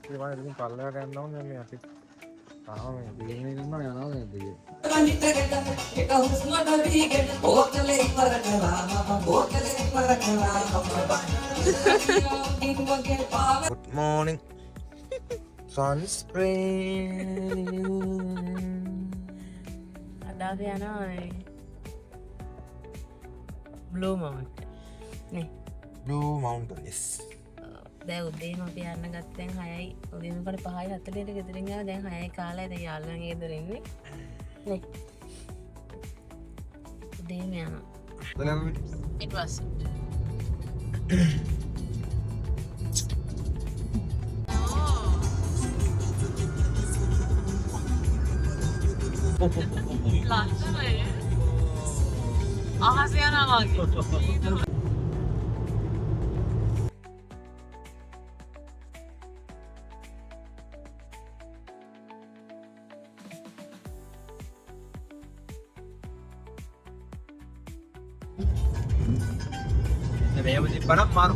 ඉතින් පල්ලයට යන්න ඕනේ මේ අපි. තාම මේ දිනේ ඉන්නවා යනවා නේද ඉතින්. Good morning. Sunscreen. Ada yana Blue Mountain. Nih. Blue Mountain yes. දැන් උදේම අපි යන්න ගත්තෙන් 6යි උදේම කොට 5යි 40ට ගෙදරින් ආවා දැන් 6යි කාලයි දැන් යාළුවන් ගෙදර ඉන්නේ නේ උදේම යනවා ඊට පස්සේ ලස්සනයි අහස යනවා වගේ මේව තිබ්බනම් මාරු.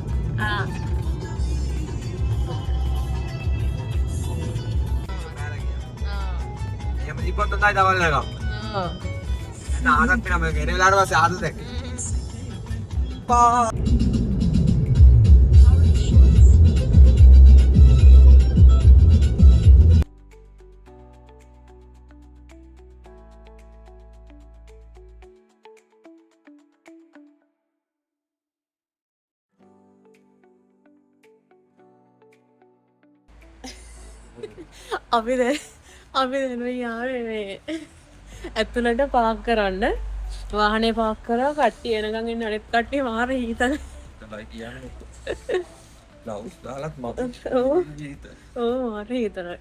එහෙම තිබ්බොත් තමයි දවල් නගම්. ආසක් වෙනා මම ගෙනේ වෙලාවට පස්සේ ආස දැක්ක. අපි දෙනුව යාවේ මේ ඇතුළට පාක් කරන්න වාහනේ පාක් කරා කට්ටිය එනකන් ඉන්න අනිත් කට්ටිය මාර හීතල තමයි කියන්නේ. ලවුස් දාලත් මම මාර හීතලයි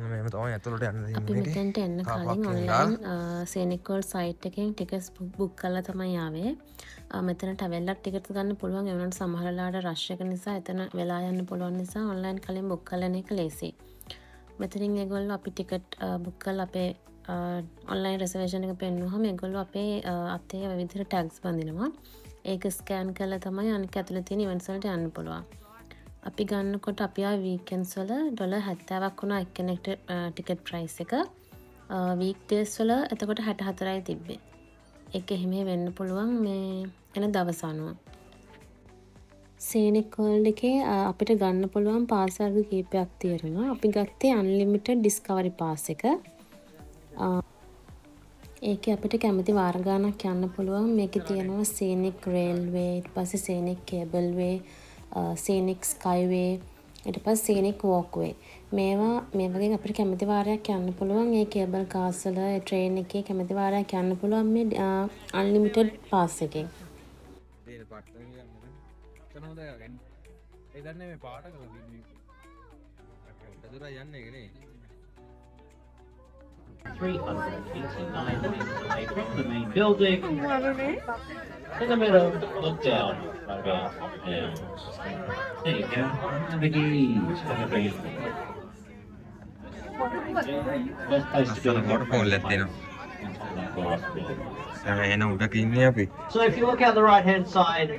මම තමයි ඇතුළට යන්න දෙන්නේ. අපි මෙතෙන්ට එන්න කලින් ඔන්ලයින් සේනිකෝල් සයිට් එකෙන් ටිකට්ස් බුක් කරලා තමයි ආවේ. මෙතන ට්‍රැවල් ටිකට් ගන්න පුළුවන්. ඒ වුණාට සමහර වෙලාවට රෂ් එක නිසා එතන වෙලා යන්න පුළුවන් නිසා ඔන්ලයින් කලින් බුක් කරන එක ලේසියි. මෙතනින් ඒගොල්ලෝ අපි ටිකට් බුක් කරලා අපේ ඔන්ලයින් රිසර්වේෂන් එක පෙන්නුවහම ඒගොල්ලෝ අපේ අතේ ඔය විදිහට ටැග්ස් බඳිනවා. ඒක ස්කෑන් කරලා තමයි අනික ඇතුලේ තියෙන ඉවෙන්ට්ස් වලට යන්න පුළුවන්. අපි ගන්නකොට අපි ආ වීකෙන්ඩ්ස් වල $70ක් වුණා එක්කෙනෙක්ට ටිකට් ප්‍රයිස් එක. වීක් ඩේස් වල එතකොට 64යි තිබ්බේ. ඒක එහෙම වෙන්න පුළුවන් මේ එන දවස අනුව. සීනික් වර්ල්ඩ් එකේ අපිට ගන්න පුළුවන් පාස් වර්ග කීපයක් තියෙනවා. අපි ගත්තේ අන්ලිමිටඩ් ඩිස්කවරි පාස් එක. ඒකේ අපිට කැමති වාර ගානක් යන්න පුළුවන්. මේකේ තියෙනවා සීනික් රේල්වේ, ඊට පස්සේ සීනික් කේබල් වේ, සීනික් ස්කයිවේ, ඊට පස්සේ සීනික් වෝක්වේ. මේවා මේ වගේ අපිට කැමති වාරයක් යන්න පුළුවන්. ඒ කේබල් කාස් වල ට්‍රේන් එකේ කැමති වාරයක් යන්න පුළුවන් මේ අන්ලිමිටඩ් පාස් එකෙන්. දේන පාට කියන්නේ කොහොමද ගන්නේ? ඒ දන්නේ මේ පාට කරලා ඉන්නේ. එතන යන්නේ නේ. 389 meters away from the main building. In the middle, look down. About there. There you go. Have a gaze. Have a gaze. Best place to go. So if you look out the right hand side,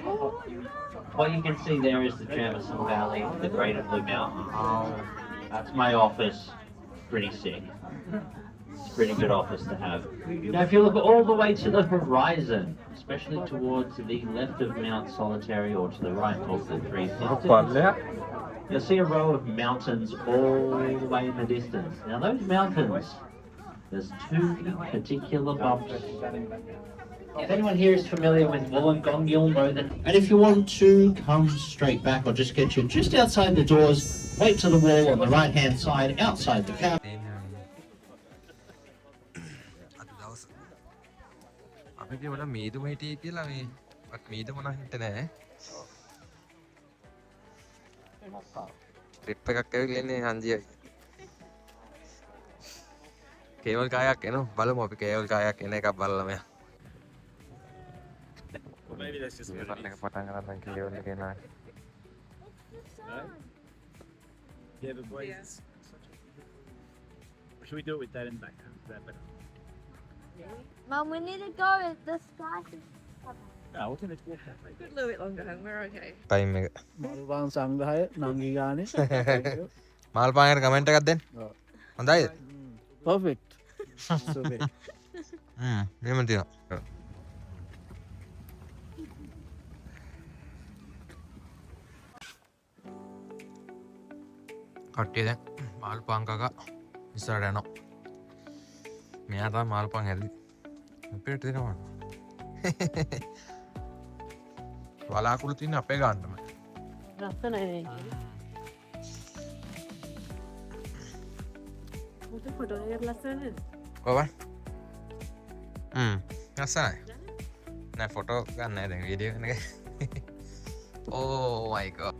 what you can see there is the Jamison Valley, the Greater Blue Mountains. That's my office. Pretty sick. It's a pretty good office to have. Now if you look all the way to the horizon, especially towards the left of Mount Solitary or to the right of the 350, you'll see a row of mountains all the way in the distance. Now those mountains, there's two particular bumps. If anyone here is familiar with Wollongong, you'll know that. And if you want to come straight back or just get you just outside the doors, wait to the wall on the right hand side outside the car. අපි වල මීදුම හිටියේ කියලා මේ මීදුම නම් හිට නැහැ. Trip එකක් ඇවිල්ලා ඉන්නේ හන්දියයි. කේවල් කායක් එනවා බලමු අපි කේවල් කායක් එන එකක් බලලා මෙයා. maybe that's just එක පටන් ගන්න කේවල් එක එනවා. Yeah, but boys, should we do it with that in the background? Is that better? Mom, we need to go. The sky is a little bit longer, and we're okay. Time එක. මල්පාන් සංග්‍රහය නංගි ගානේ. මාල් පාන් එකට comment එකක් දෙන්න. හොඳයිද? Perfect. මෙහෙම තියෙනවා. කට්ටිය දැන් මාල් පාන් කකා ඉස්සරහට යනවා. මෙයා තමයි මාල් පාන් හැදි. අපිට දෙනවා. වලාකුළු තියෙන අපේ ගන්නම. ලස්සනයි. මුතු ෆොටෝ එක ලස්සනද? කොහොමද? ලස්සනයි. නෑ ෆොටෝ ගන්න නෑ දැන් වීඩියෝ කරන එක. ඕ මයි ගොඩ්.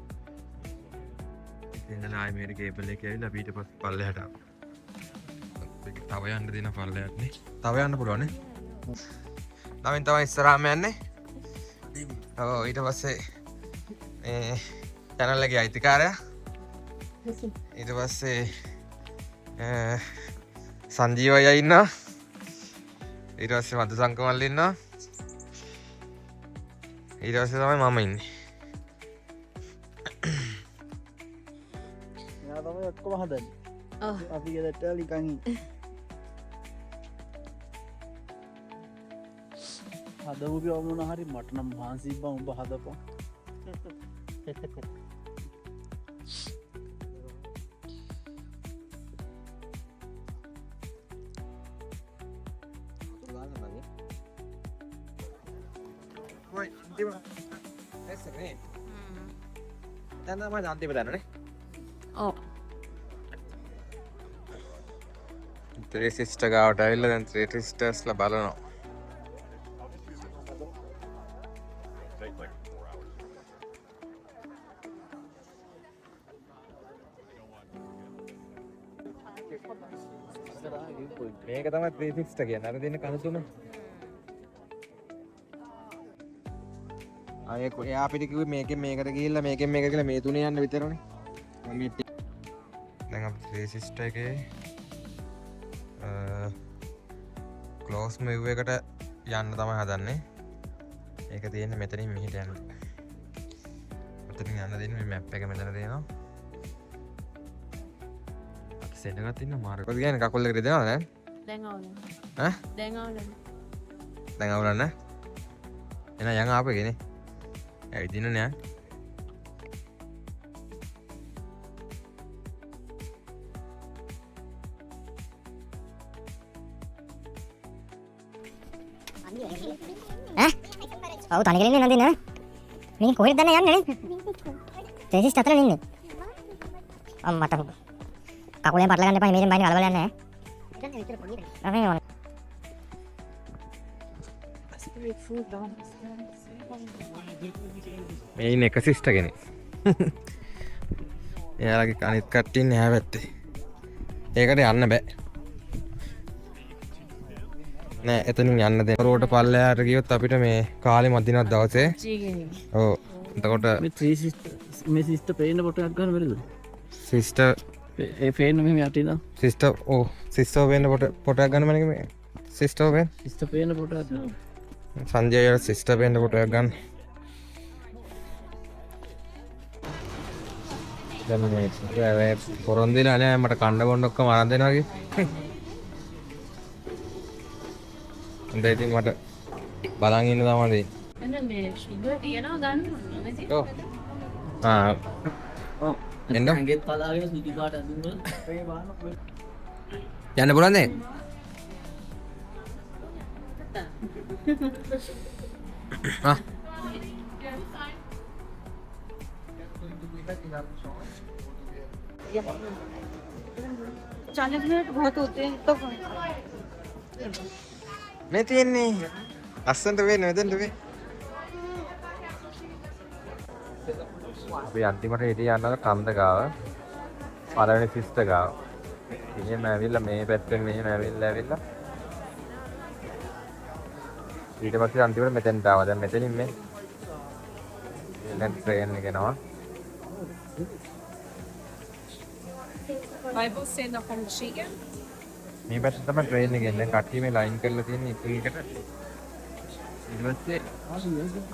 ඉතින් ආයි මේක කේබල් එක ඇවිල්ලා අපිට පල්ලෙහාට ආවා. තව යන්න දෙන පල්ලෙහාට නේ. තව යන්න පුළුවන් නේ. නමින් තමයි ඉස්සරහාම යන්නේ. ඔව් ඊට පස්සේ මේ channel එකේ අයිතිකාරයා ඊට පස්සේ සංජීව අයියා ඉන්නවා. ඊට පස්සේ මధు සංකමල් ඉන්නවා. ඊට පස්සේ තමයි මම ඉන්නේ. මෙයා තමයි ඔක්කොම හදන්නේ. ඔව්. අපි ගෙදරට නිකන් හදපු ගියා මොන හරි මට නම් මහන්සි බං උඹ හදපන්. දැන් තමයි අන්තිම දන්නනේ. ඔව්. ත්‍රී සිස්ටර් ගාවට ඇවිල්ලා දැන් ත්‍රී සිස්ටර්ස්ලා බලනවා. මේක තමයි ත්‍රී සිස්ටර් කියන්නේ. අර දෙන්න කන තුන. අය එයා අපිට කිව්වේ මේකෙන් මේකට ගිහිල්ලා මේකෙන් මේකට ගිහිල්ලා මේ තුනේ යන්න විතරනේ. දැන් අපි ත්‍රී සිස්ටර් එකේ ක්ලෝස් මෙව් එකට යන්න තමයි හදන්නේ. ඒක තියෙන්නේ මෙතනින් මෙහෙට යන්න. මෙතනින් යන්න දෙන්නේ මේ මැප් එක මෙතන තියෙනවා. අපි සෙට් එකක් ඉන්න මාර්ග. කොහොමද කියන්නේ කකුල් එකට දෙනවද දැන්? දැන් අවුලන්නේ. ඈ? දැන් අවුලන්නේ. දැන් අවුලන්නේ? එන යන් ආපෙකනේ. ඇවිදින්න නෑ. ඔව් තනි කෙලින් නේද නේද? මේ කොහෙද දැන් යන්නේ නේ? තේසිස් අතර ඉන්නේ. මට කකුලෙන් පටල ගන්න එපා මේකෙන් බයින්න කලබල යන්නේ නැහැ. මේ ඉන්න එක සිස්ටර් කෙනෙක්. එයාලගේ අනිත් කට්ටිය ඉන්නේ ඈ පැත්තේ. ඒකට යන්න බෑ. නෑ එතනින් යන්න දෙන්න. රෝඩ පල්ලෙහාට ගියොත් අපිට මේ කාලේ මදිනක් දවසේ. ඔව්. එතකොට මේ ත්‍රී සිස්ටර් මේ සිස්ටර් පේන්න ෆොටෝ එකක් ගන්න බැරිද? සිස්ටර් ඒ පේන්න මෙහෙම යටින් දාන්න. සිස්ටර් ඔව් සිස්ටර් වෙන්න ෆොටෝ එකක් ගන්න මනේ මේ. සිස්ටර් වෙන්න. සිස්ටර් පේන්න ෆොටෝ එකක් ගන්න. සංජය සිස්ටර් වෙන්න ෆොටෝ එකක් ගන්න. දැන් මේ පොරොන්දිලා නෑ මට කණ්ඩ බොන්න ඔක්කොම අරන් දෙනවා කි. හොඳයි ඉතින් මට බලන් ඉන්න තමයි එන්න මේ ෂුගර් තියනවා ගන්න ඕනේ. ඔව්. ආ ඔව්. එන්න. ඇඟෙත් පලාගෙන සුදු පාට අඳුනලා මේ බලන්න. යන්න පුළුවන්ද? ආ. चालीस मिनट बहुत होते हैं तो මේ තියෙන්නේ ලස්සනට වෙන්නේ මෙතනට වෙන්නේ. අපි අන්තිමට හිටිය යනවා කන්ද ගාව. පළවෙනි සිස්ටර් ගාව. මෙහෙම ඇවිල්ලා මේ පැත්තෙන් මෙහෙම ඇවිල්ලා ඊට පස්සේ අන්තිමට මෙතෙන්ට ආවා. දැන් මෙතනින් මේ ට්‍රේන් එක එනවා. Bible stand up on the sheet. මේ පැත්තට තමයි ට්‍රේන් එක එන්නේ. කට්ටිය මේ ලයින් කරලා තියෙන එකකට. ඊට පස්සේ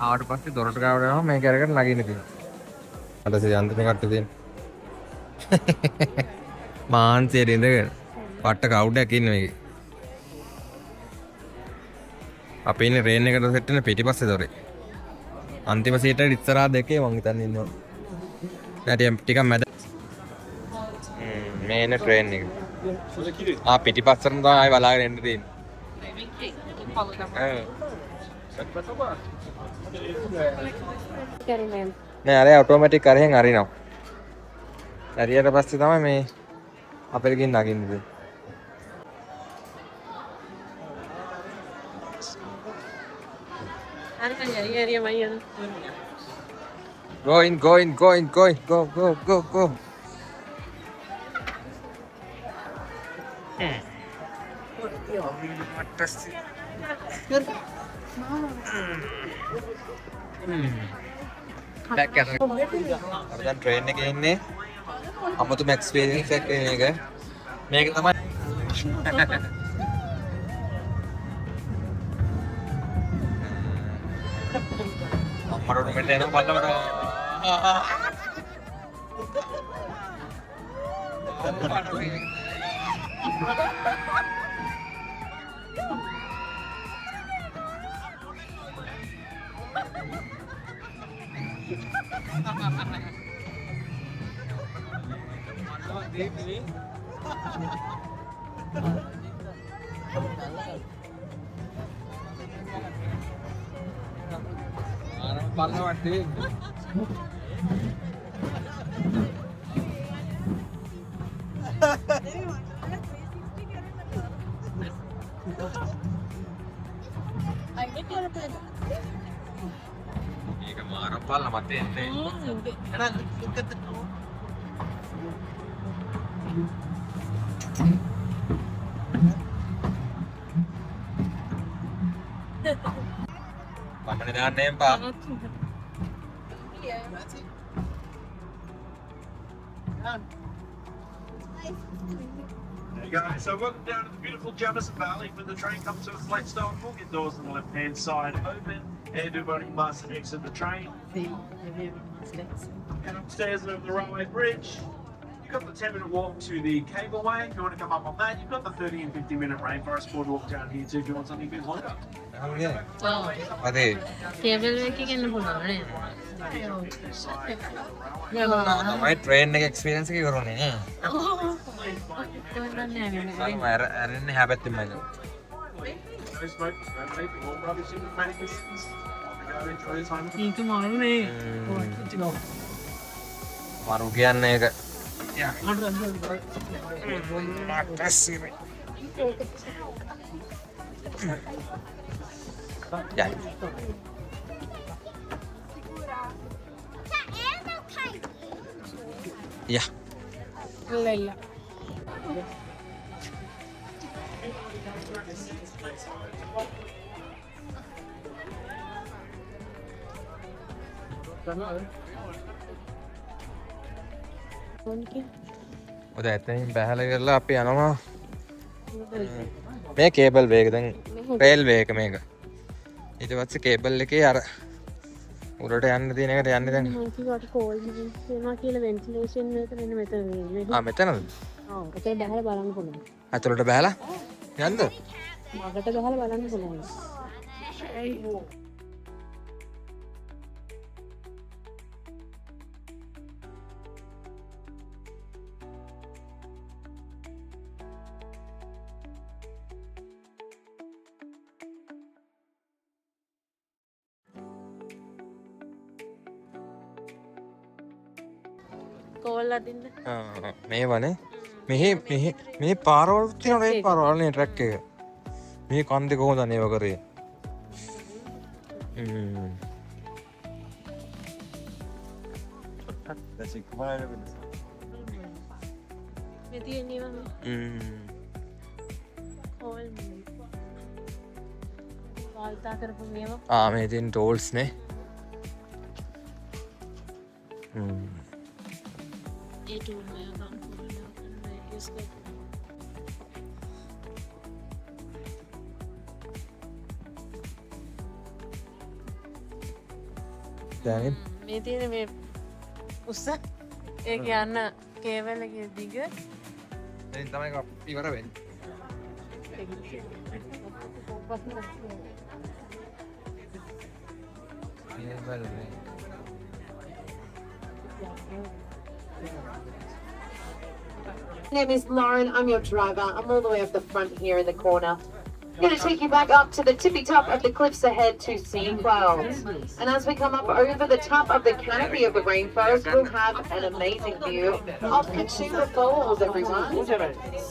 ආවට පස්සේ දොරට ගාවට යනවා මේක අරගෙන නගින්න තියෙනවා. අද සියන්තනේ කට්ට තියෙන. මාන්සියට ඉඳගෙන පට්ට කවුඩ් එකක් ඉන්නේ මේකේ. අපි ඉන්නේ රේන් එකට සෙට් වෙන පිටිපස්සේ දොරේ. අන්තිම සීටට ඉස්සරහා දෙකේ මං හිතන්නේ ඉන්නවා. නැටි ටිකක් මැද. මේ එන ට්‍රේන් එක. පිටිපස්සට තමයි ආයෙ බලාගෙන එන්න තියෙන්නේ. නෑ අර ඔටෝමැටික් කරහෙන් අරිනවා. ඇරියට පස්සේ තමයි මේ අපිට ගිහින් නගින්නේ. Go in, go in, go in, go in, go, go, go, go. දැන් ට්‍රේන් එකේ ඉන්නේ අමුතුම එක්ස්පීරියන්ස් එකක් මේක. මේක තමයි අම්මරොඩ මෙතන එන බලන්න. මේක මාරම් බලලා මට එන්නේ. පමණ දාන්න එපා. There you go. So welcome down to the beautiful Jamison Valley. When the train comes to a flat stop, we'll get doors on the left-hand side open. Everybody must exit the train. And upstairs over the railway bridge, you've got the 10-minute walk to the cableway. If you want to come up on that, you've got the 30 and 50-minute rainforest boardwalk down here too if you want something a bit longer. අదే cable එකකින් එන්න පුළුවන් නේද? තමයි train එක experience එක කරන්නේ නේ. මම අරන්නේ හැබැයි මම. No smoke, no vaping, all rubbish in the mannequins. Go enjoy your time. ඒක මාරුනේ. මරු කියන්නේ ඒක. Yeah. Yeah. ඔද ඇතනින් බැහැල කරලා අපි යනවා මේ කේබල් වේග දැන් රේල් වේග මේක ඊට පස්සේ කේබල් එකේ අර උඩට යන්න තියෙන එකට යන්නේ දැන් මම කිව්වට කෝල් වෙනවා කියලා වෙන්ටිලේෂන් එක මෙන්න මෙතන වෙන්නේ. මෙතනද? ඔව් ඒක බහලා බලන්න පුළුවන්. ඇතුළට බැහැලා යන්නද? මගට බහලා බලන්න පුළුවන්. කෝල් අදින්න. මේ වනේ මෙහි පාරවල් තියෙනවා මේ පාරවල් නේ ට්‍රැක් එක. මේ කන්දේ කොහොමද අනේව කරේ? මේ තියෙන්නේ වගේ. කෝල් වාල්තා කරපු මේවා. මේ තියෙන ටෝල්ස් නේ. ඒ ටූල් එක ගන්න යූස් කරලා දැන් මේ තියෙන මේ උස්ස ඒක යන්න කේවලගේ දිග දැන් තමයි ඉවර වෙන්නේ. My name is Lauren. I'm your driver. I'm all the way up the front here in the corner. I'm going to take you back up to the tippy top of the cliffs ahead to Scenic Wells. And as we come up over the top of the canopy of the rainforest, we'll have an amazing view of Kachunga Falls, everyone.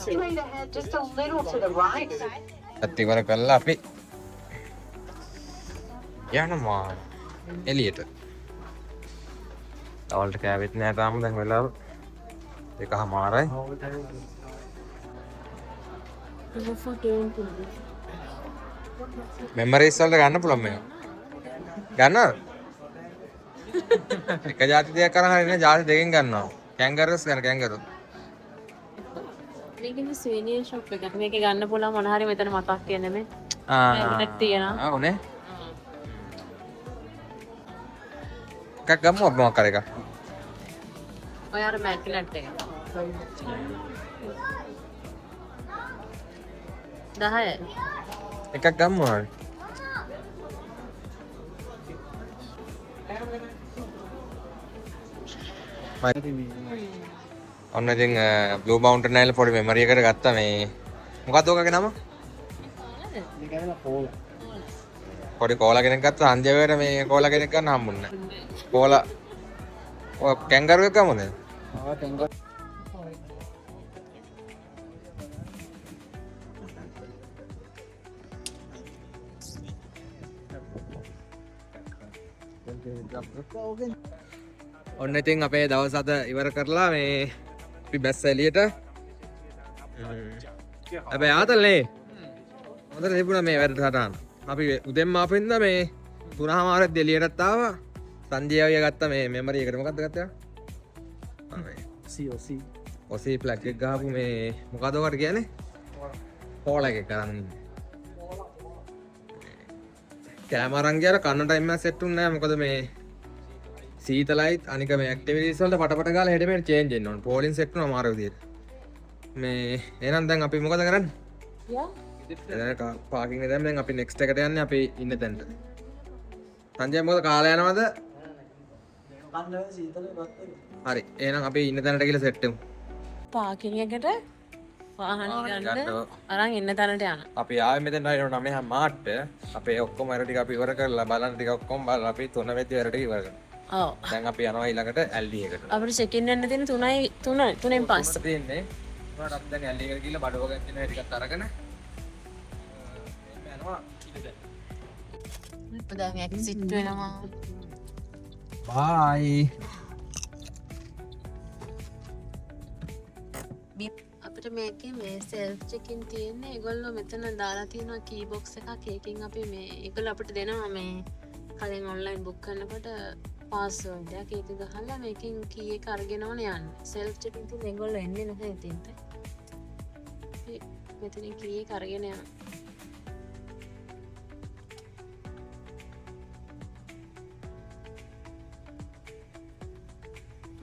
Straight ahead, just a little to the right. ඉවර කළා අපි යනවා එළියට. තවලට කෑවෙත් නෑ තාම දැන් වෙලාව 1:00යි. Memories වලට ගන්න පුළුවන් මේක. ගන්නවද? එක જાති දෙයක් කරන් හරිනේ જાති දෙකෙන් ගන්නවා. කැන්ගරුස් ගන්න කැන්ගරු. මේකේ ස්වීනියන් ෂොප් එකක්. මේකේ ගන්න පුළුවන් මොන හරි මෙතන මතක් කියන්නේ මේ. මේකක් තියෙනවා. ආ උනේ. එකක් ගමු අපි මොකක් කර එකක්. ඔයාලා මැග්නට් එක. 10යි. එකක් ගමු හරි. ඔන්න ඉතින් බ්ලූ මවුන්ටන් අයිලන්ඩ් පොඩි මෙමරි එකකට ගත්තා මේ මොකක්ද ඔකගේ නම? පොඩි කෝලා කෙනෙක් ගත්තා හන්දියාවට මේ කෝලා කෙනෙක් ගන්න හම්බුන්නේ නැහැ. කෝලා ඔය කැන්ගරු එක ගමුද? ඔන්න ඉතින් අපේ දවස් අද ඉවර කරලා මේ අපි බැස්ස එළියට. හැබැයි ආතල්නේ හොඳට තිබුණා මේ වැඩසටහන. අපි උදෙන්ම ආපින්ද මේ 3:00 එළියටත් ආවා. සංජයවිය ගත්ත මේ මෙමරි එකට මොකක්ද ගත්තා? ඔසි ප්ලග් එක ගහපු මේ මොකද ඔකට කියන්නේ? කෝල එකක් කරන් ඉන්නේ. කැමරන් ගියාර කන්න ටයිම් එක සෙට් වුන්නේ නැහැ. මොකද මේ සීතලයිත් අනික මේ ඇක්ටිවිටීස් වලට පටපට ගාලා හෙට මෙහෙට චේන්ජ් වෙන්න ඕන. පෝලින් සෙට් වුණා මාර විදියට. මේ එහෙනම් දැන් අපි මොකද කරන්නේ? දැන් පාකින් එක දැන් අපි නෙක්ස්ට් එකට යන්නේ අපි ඉන්න තැනට. සංජය මොකද කාලා යනවද? හරි. එහෙනම් අපි ඉන්න තැනට ගිහලා සෙට් වෙමු. පාකින් එකට වාහන ගන්න අරන් ඉන්න තැනට යනවා. අපි ආවේ මෙතෙන් හරියට 9 මාට්ට. අපේ ඔක්කොම වැඩ ටික අපි ඉවර කරලා බලන්න ටික ඔක්කොම බලලා අපි 3 වෙද්දි වැඩ ටික ඉවර කරනවා. ඔව්. දැන් අපි යනවා ඊළඟට ඇල්ඩි එකට. අපිට චෙක් ඉන් වෙන්න තියෙන 3න් පස්සේ. තියෙන්නේ. උනාට අපි දැන් ඇල්ඩි එකට ගිහලා බඩුව ගන්න තියෙන ටිකත් අරගෙන යනවා ඉතින්. දැන් එක්සිට් වෙනවා. බයි. අපිට මේකේ මේ සෙල්ෆ් චෙක් ඉන් තියෙන්නේ. ඒගොල්ලෝ මෙතන දාලා තියෙනවා කී බොක්ස් එකක්. ඒකෙන් අපි මේ ඒගොල්ලෝ අපිට දෙනවා මේ කලින් ඔන්ලයින් බුක් කරනකොට පාස්වර්ඩ් එක ඒක ගහලා මේකෙන් කී එක අරගෙන ඕනේ යන්න. සෙල්ෆ් චෙක් ඉන් තියෙන ඒගොල්ලෝ එන්නේ නැහැ ඉතින්ට. මෙතනින් කී එක අරගෙන යනවා.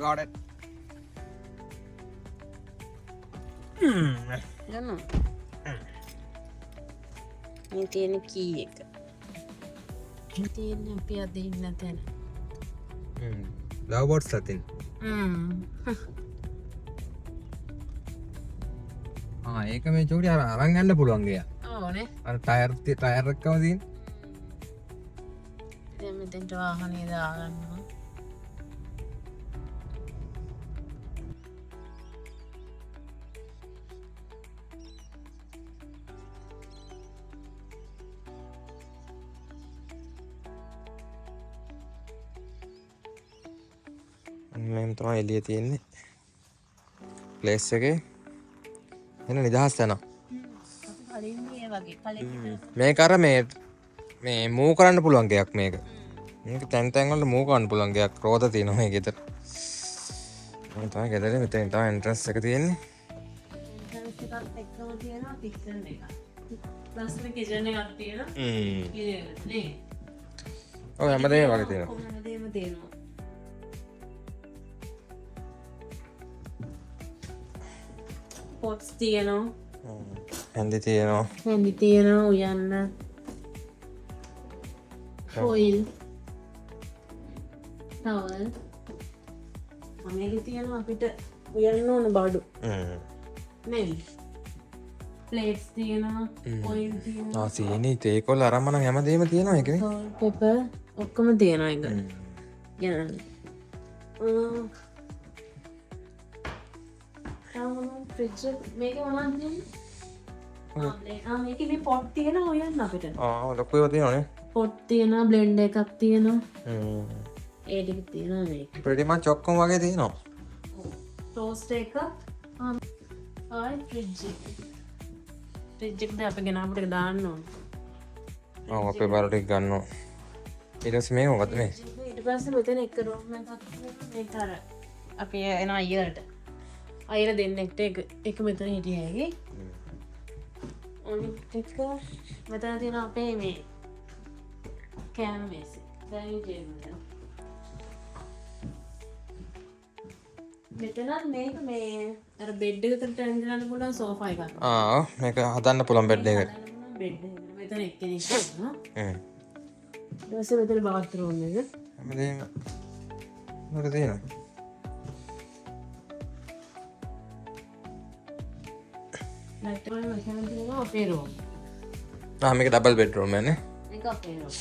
Got it. යනවා. මේ තියෙන කී එක. තියෙන අපි අද ඉන්න තැන. Love boats Latin. ඒක මේ චූටි අරන් යන්න පුළුවන් ගියා. ඕනේ. අර ටයර් එකම තියෙන. දැන් මෙතෙන්ට වාහනේ දාගන්නවා. මෙහෙම තමයි එළිය තියෙන්නේ. ප්ලේස් එකේ එන නිදහස් යනවා. කලින් මේ වගේ කලින් මේක අර මේ මූව් කරන්න පුළුවන් ගයක් මේක. මේක තැන් තැන් වලට මූව් කරන්න පුළුවන් ගයක්. රෝද තියෙනවා මේක ගෙදර. මම තමයි ගෙදර මෙතන තමයි එන්ට්‍රන්ස් එක තියෙන්නේ. එන්ට්‍රන්ස් එකත් එක්කම තියෙනවා කිචන් එක. ප්ලස් කිචන් එකක් තියෙනවා. නේ. ඔය හැමදේම වගේ තියෙනවා. හැමදේම තියෙනවා. පොට්ස් තියෙනවා. හැන්දි තියෙනවා. හැඳි තියෙනවා උයන්න. ෆොයිල්. ටවල්. මේක තියෙනවා අපිට උයන්න ඕන බඩු. නේද? ප්ලේට්ස් තියෙනවා. ඔයිල් තියෙනවා. සීනි තේකොල්ල අරන් මනම් හැමදේම තියෙනවා ඒකනේ. සෝල්ට් පෙපර් ඔක්කොම තියෙනවා ඒක. ගණන්. ෆ්‍රිජ් මේක මොනවද තියෙන්නේ? මේකේ මේ පොට් තියෙනවා උයන්න අපිට. ලොකු ඒවා තියෙනවනේ. පොට් තියෙනවා බ්ලෙන්ඩර් එකක් තියෙනවා. ඒ ටික තියෙනවා මේක. pretty much ඔක්කොම වගේ තියෙනවා. ටෝස්ටර් එක ආයි ෆ්‍රිජ් එක. ෆ්‍රිජ් එකට අපි ගෙනාවට එක දාන්න ඕන. අපේ බාර ටික ගන්නවා. ඊට පස්සේ මේක මොකද මේ? ඊට පස්සේ මෙතන එක රූම් එකක් මේක අර අපි එන අයියලට. අයියල දෙන්නෙක්ට එක මෙතන හිටියා ඇයි? අනිත් එක මෙතන තියෙන අපේ මේ කෑම මේස. Dining table. මෙතනත් මේක මේ අර බෙඩ් එකකට ඇඳලා පුළුවන් සෝෆා එකක්. මේක හදන්න පුළුවන් බෙඩ් එක. බෙඩ් එක. මෙතන එක්කෙනෙක් ඉන්නවා. ඊට පස්සේ මෙතන බාත් රූම් එක. හැමදේම මොකද තියෙනවා? ලයිට් එක මෙතන තියෙනවා අපේ රූම්. මේක ඩබල් බෙඩ් රූම් එකනේ. මේක අපේ රූම්.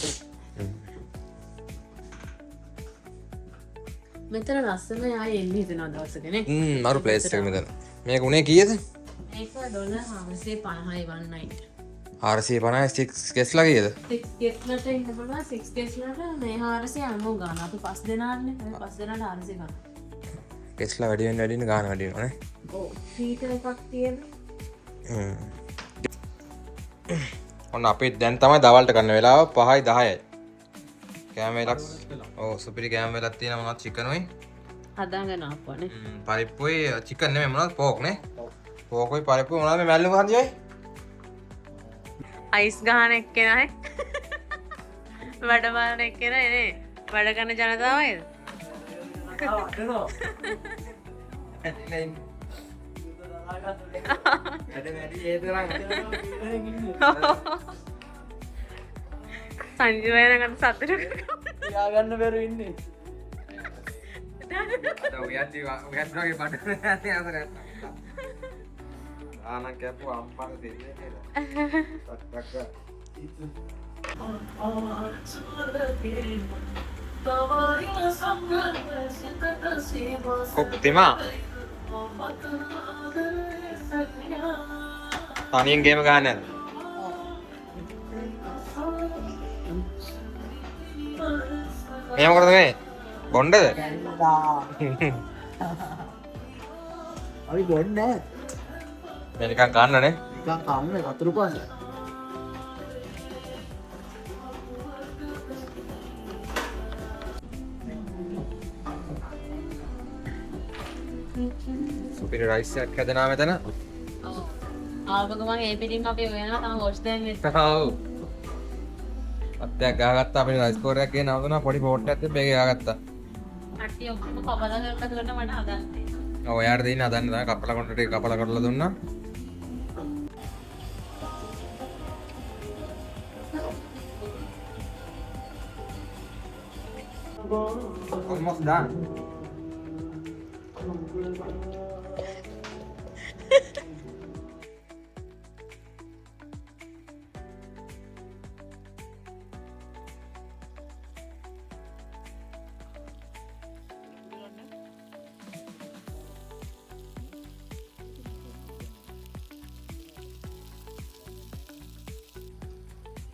මෙතන ලස්සන ආයෙ එන්න හිතනවා දවසක නේ. මරු ප්ලේස් එක මෙතන. මේක උනේ කීයද? මේක ඩොලර් 450යි one night. 450 කෙස්ලා කීයද? 6 කෙස්ලට ඉන්න පුළුවන් 6 කෙස්ලට මේ 400 අනුව ගන්න. අපි 5 දෙනානේ. 5 දෙනාට 400 ගන්න. කෙස්ලා වැඩි වෙන ගාන වැඩි වෙනවා නේ. ඔව්. හීටර් එකක් තියෙනවා. ඔන්න අපි දැන් තමයි දවල්ට ගන්න වෙලාව 5යි 10යි. කෑම වේලක් සුපිරි කෑම වේලක් තියෙනවා මොනවද චිකනුයි හදාගෙන ආපුවානේ. පරිප්පුයි චිකන් නෙමෙයි මොනවද පෝක් නේ. පෝකුයි පරිප්පුයි මොනවද මේ මැල්ලුම හන්දියයි? අයිස් ගහන එක්කෙනයි. වැඩ බලන එක්කෙනයි නේ. වැඩ කරන ජනතාවයිද? සංජීවයනකට සතුට යාගන්න බැරු ඉන්නේ ආනකැපු අම්පන දෙන්නේ කොක්තිමා තනියෙන් ගේම ගන්න නැද්ද? මේ මොකටද මේ? බොණ්ඩද? අපි බොන්නේ නැහැ. මේ නිකන් ගන්න නේ. නිකන් කන්නේ වතුරු පාන. සුපිරි රයිස් එකක් හදනවා මෙතන. ආවක මම ඒ පිටින් අපි වෙනවා තම වොෂ් දෙන්නේ. ඔව්. අත්යක් ගහගත්තා අපේ රයිස් කෝර් එකක් ගේ නවතුනා පොඩි පොට් එකක් තිබ්බ ඒක ගහගත්තා. කට්ටිය ඔක්කොම කපලා කරලා මට හදන්න. ඔව් එයාට දෙන්න හදන්න තමයි කපලා කොට ටික කපලා කරලා දුන්නා. Almost done.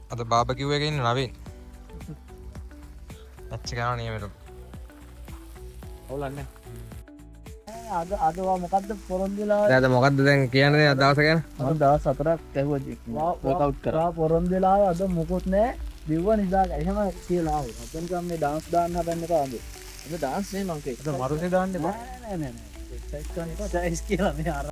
අද බාබකිව් එකේ ඉන්න නවීන්. මැච් එක යනවා නියමෙට. ඔවුලන්නේ. අද මොකක්ද පොරොන්දුලා දැන් අද මොකද්ද දැන් කියන්නේ අද දවස ගැන? මම දවස් 4ක් ඇහුවා වර්ක්අවුට් කරා. පොරොන්දුලා අද මොකොත් නැහැ. දිව්ව නිදා එහෙම කියලා ආවා. අපෙන් මේ ඩාන්ස් දාන්න හදන්න එපා අද. අද ඩාන්ස් නේ මං කිව්වා. අද මරුනේ දාන්න එපා. නෑ. එක්සයිස් කරන්න එපා. ජයිස් කියලා මේ අර